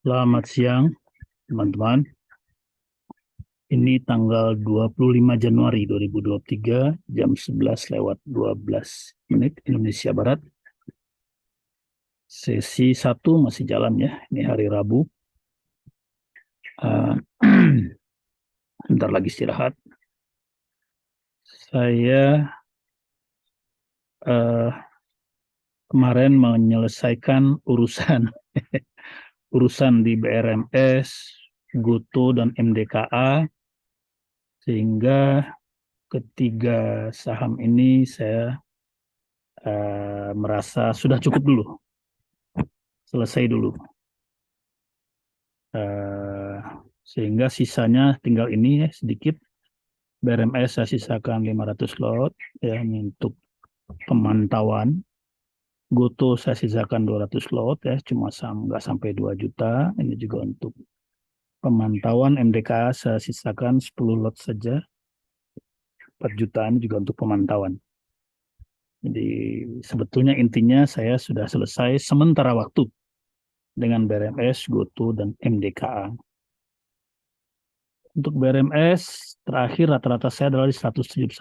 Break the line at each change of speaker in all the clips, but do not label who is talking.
Selamat siang, teman-teman. Ini tanggal 25 Januari 2023, jam 11 lewat 12 menit Indonesia Barat. Sesi 1 masih jalan ya, ini hari Rabu. Uh, Bentar lagi istirahat. Saya uh, kemarin menyelesaikan urusan urusan di BRMS, Goto, dan MDKA, sehingga ketiga saham ini saya merasa sudah cukup dulu, selesai dulu. Uh, Sehingga sisanya tinggal ini ya, sedikit. BRMS saya sisakan 500 lot ya, ini untuk pemantauan. Goto saya sisakan 200 lot ya, cuma nggak sampai 2 juta. Ini juga untuk pemantauan. MDK saya sisakan 10 lot saja, 4 jutaan juga untuk pemantauan. Jadi sebetulnya intinya saya sudah selesai sementara waktu dengan BRMS, Goto, dan MDKA. Untuk BRMS terakhir rata-rata saya adalah di 171,8.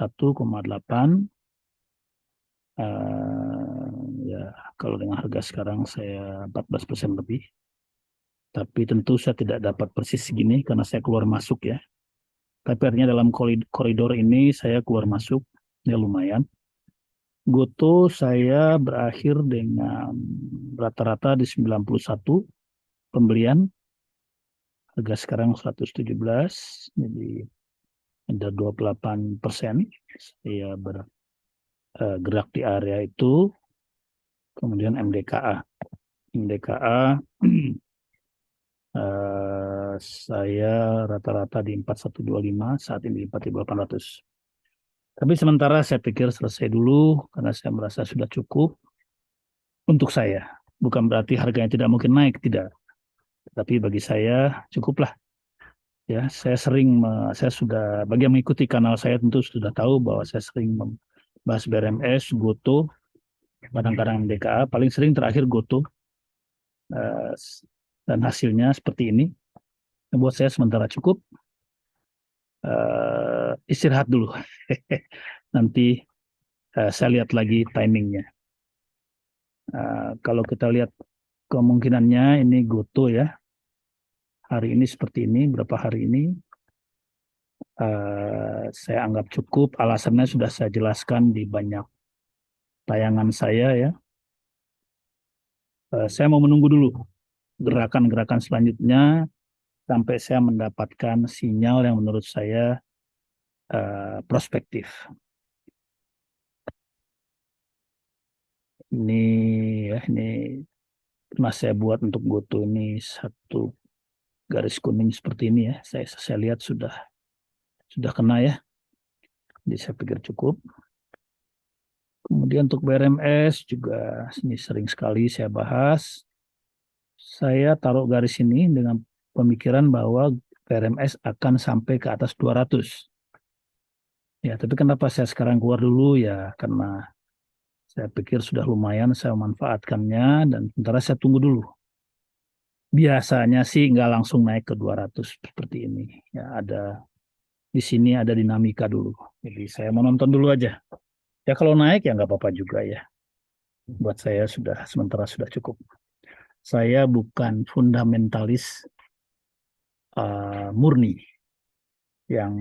Ya, kalau dengan harga sekarang saya 14% lebih. Tapi tentu saya tidak dapat persis segini karena saya keluar masuk ya. Tapi artinya dalam koridor ini saya keluar masuk, ya lumayan. Goto saya berakhir dengan rata-rata di 91 pembelian. Harga sekarang 117, jadi ada 28%. Saya bergerak di area itu. Kemudian MDKA. MDKA saya rata-rata di 4125, saat ini di 4800. Tapi sementara saya pikir selesai dulu karena saya merasa sudah cukup untuk saya. Bukan berarti harganya tidak mungkin naik, tidak. Tapi bagi saya cukuplah. Ya, saya sudah, bagi yang mengikuti kanal saya tentu sudah tahu bahwa saya sering membahas BRMS, Goto, kadang-kadang MDKA, paling sering terakhir Goto. Eh, dan hasilnya seperti ini. Buat saya sementara cukup. Istirahat dulu. Nanti saya lihat lagi timingnya. Kalau kita lihat kemungkinannya ini Goto ya. Hari ini seperti ini, berapa hari ini. Saya anggap cukup. Alasannya sudah saya jelaskan di banyak tayangan saya ya. Saya mau menunggu dulu gerakan-gerakan selanjutnya sampai saya mendapatkan sinyal yang menurut saya prospektif. Ini ya, ini pernah saya buat untuk Goto ini satu garis kuning seperti ini ya. Saya lihat sudah kena ya. Jadi saya pikir cukup. Kemudian untuk BRMS juga ini sering sekali saya bahas. Saya taruh garis ini dengan pemikiran bahwa BRMS akan sampai ke atas 200. Ya, tapi kenapa saya sekarang keluar dulu ya karena saya pikir sudah lumayan saya memanfaatkannya dan sementara saya tunggu dulu. Biasanya sih nggak langsung naik ke 200 seperti ini. Ya, di sini ada dinamika dulu. Jadi saya mau nonton dulu aja. Ya kalau naik ya nggak apa-apa juga ya. Buat saya sementara sudah cukup. Saya bukan fundamentalis murni yang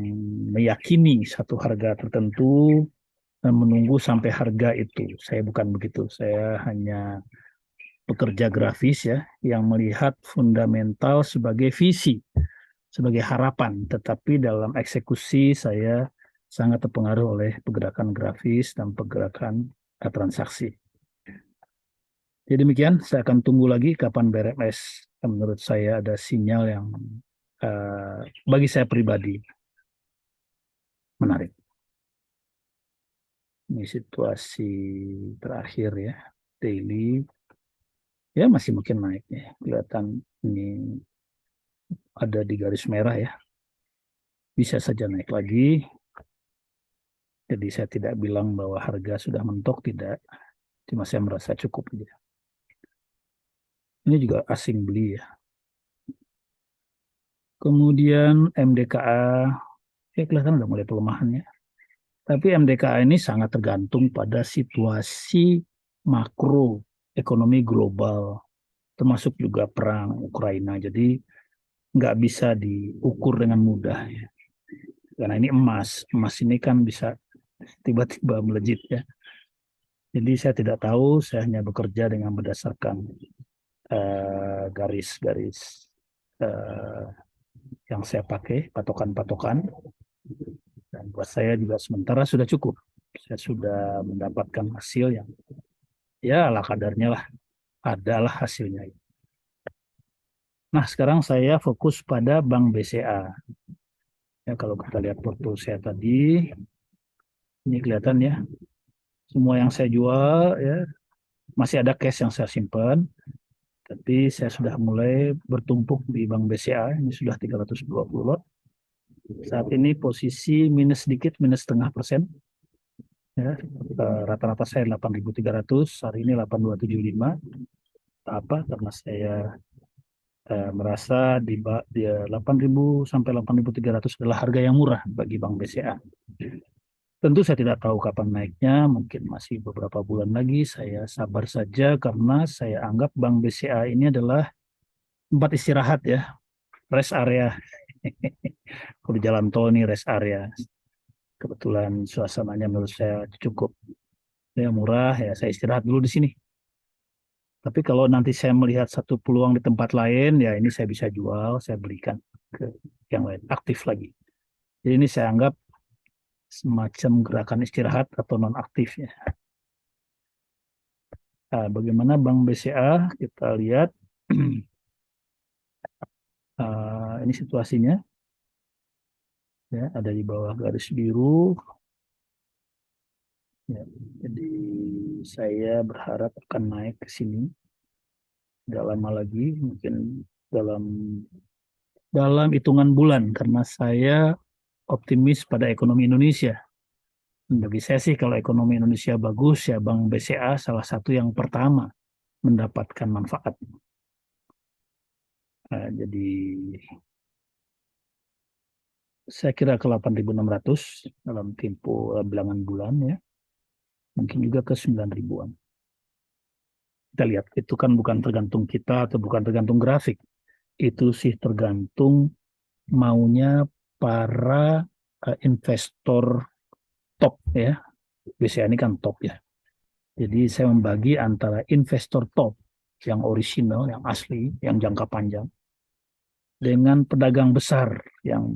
meyakini satu harga tertentu dan menunggu sampai harga itu. Saya bukan begitu. Saya hanya pekerja grafis ya yang melihat fundamental sebagai visi, sebagai harapan, tetapi dalam eksekusi saya sangat terpengaruh oleh pergerakan grafis dan pergerakan transaksi. Jadi demikian, saya akan tunggu lagi kapan BRMS. Menurut saya ada sinyal yang bagi saya pribadi menarik. Ini situasi terakhir ya, daily. Ya masih mungkin naik ya. Kelihatan ini ada di garis merah ya. Bisa saja naik lagi. Jadi saya tidak bilang bahwa harga sudah mentok, tidak. Cuma saya merasa cukup aja. Ini juga asing beli ya. Kemudian MDKA, ya kelihatan udah mulai pelemahannya. Tapi MDKA ini sangat tergantung pada situasi makro ekonomi global, termasuk juga perang Ukraina. Jadi nggak bisa diukur dengan mudah ya. Karena ini emas ini kan bisa tiba-tiba melejit ya. Jadi saya tidak tahu, saya hanya bekerja dengan berdasarkan garis-garis uh, yang saya pakai, patokan-patokan. Dan buat saya juga sementara sudah cukup. Saya sudah mendapatkan hasil yang ya ala kadarnya lah, adalah hasilnya. Nah, sekarang saya fokus pada Bank BCA. Ya, kalau kita lihat portfolio saya tadi, ini kelihatan ya, semua yang saya jual ya masih ada cash yang saya simpan, tapi saya sudah mulai bertumpuk di Bank BCA, ini sudah 320 lot. Saat ini posisi minus sedikit, minus setengah persen. Ya, rata-rata saya 8.300, hari ini 8.275. Apa? Karena saya merasa di 8.000 sampai 8.300 adalah harga yang murah bagi Bank BCA. Tentu saya tidak tahu kapan naiknya, mungkin masih beberapa bulan lagi. Saya sabar saja karena saya anggap Bank BCA ini adalah tempat istirahat ya, rest area. Kalau di jalan tol ini rest area. Kebetulan suasananya menurut saya cukup ya murah ya, saya istirahat dulu di sini. Tapi kalau nanti saya melihat satu peluang di tempat lain, ya ini saya bisa jual, saya berikan ke yang lain, aktif lagi. Jadi ini saya anggap semacam gerakan istirahat atau non aktif ya. Nah, bagaimana Bank BCA? Kita lihat ini situasinya ya, ada di bawah garis biru. Ya, jadi saya berharap akan naik ke sini. Tidak lama lagi, mungkin dalam dalam hitungan bulan, karena saya optimis pada ekonomi Indonesia. Bagi saya sih kalau ekonomi Indonesia bagus ya Bank BCA salah satu yang pertama mendapatkan manfaat. Jadi saya kira ke 8.600 dalam tempo bilangan bulan ya. Mungkin juga ke 9 ribuan. Kita lihat itu kan bukan tergantung kita atau bukan tergantung grafik. Itu sih tergantung maunya para investor top ya. BCA ini kan top ya. Jadi saya membagi antara investor top yang orisinal, yang asli, yang jangka panjang, dengan pedagang besar yang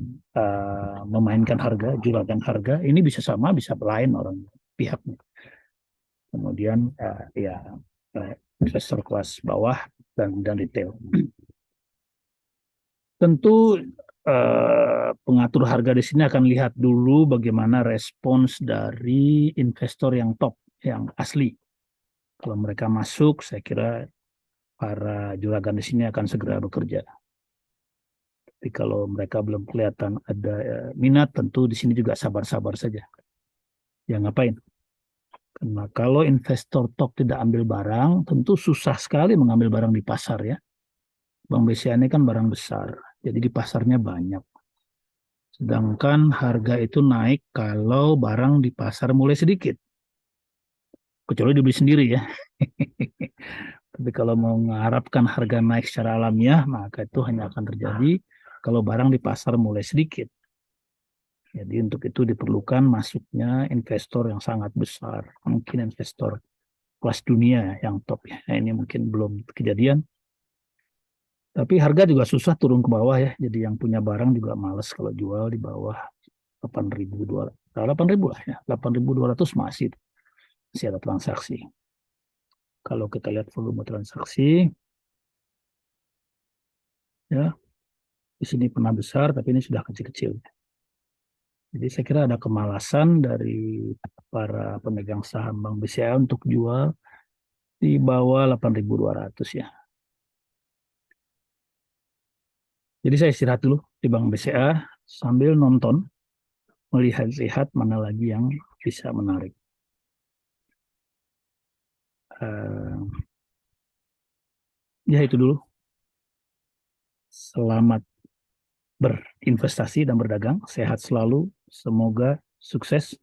memainkan harga, juragan harga. Ini bisa sama, bisa lain orang pihaknya. Kemudian ya investor kelas bawah dan retail. Tentu pengatur harga di sini akan lihat dulu bagaimana respons dari investor yang top, yang asli. Kalau mereka masuk, saya kira para juragan di sini akan segera bekerja. Tapi kalau mereka belum kelihatan ada minat, tentu di sini juga sabar-sabar saja. Ya ngapain? Karena kalau investor top tidak ambil barang, tentu susah sekali mengambil barang di pasar ya. Bank BCA ini kan barang besar, jadi di pasarnya banyak. Sedangkan harga itu naik kalau barang di pasar mulai sedikit. Kecuali dibeli sendiri ya. Tapi kalau mau mengharapkan harga naik secara alamiah, maka itu hanya akan terjadi kalau barang di pasar mulai sedikit. Jadi untuk itu diperlukan masuknya investor yang sangat besar. Mungkin investor kelas dunia yang top ya. Nah, ini mungkin belum kejadian. Tapi harga juga susah turun ke bawah ya. Jadi yang punya barang juga males kalau jual di bawah 8.200. 8.000 lah ya. 8.200 masih ada transaksi. Kalau kita lihat volume transaksi, ya di sini pernah besar, tapi ini sudah kecil-kecil. Jadi saya kira ada kemalasan dari para pemegang saham Bank BCA untuk jual di bawah 8.200 ya. Jadi saya istirahat dulu di Bank BCA sambil nonton, melihat-lihat mana lagi yang bisa menarik. Ya itu dulu. Selamat berinvestasi dan berdagang. Sehat selalu. Semoga sukses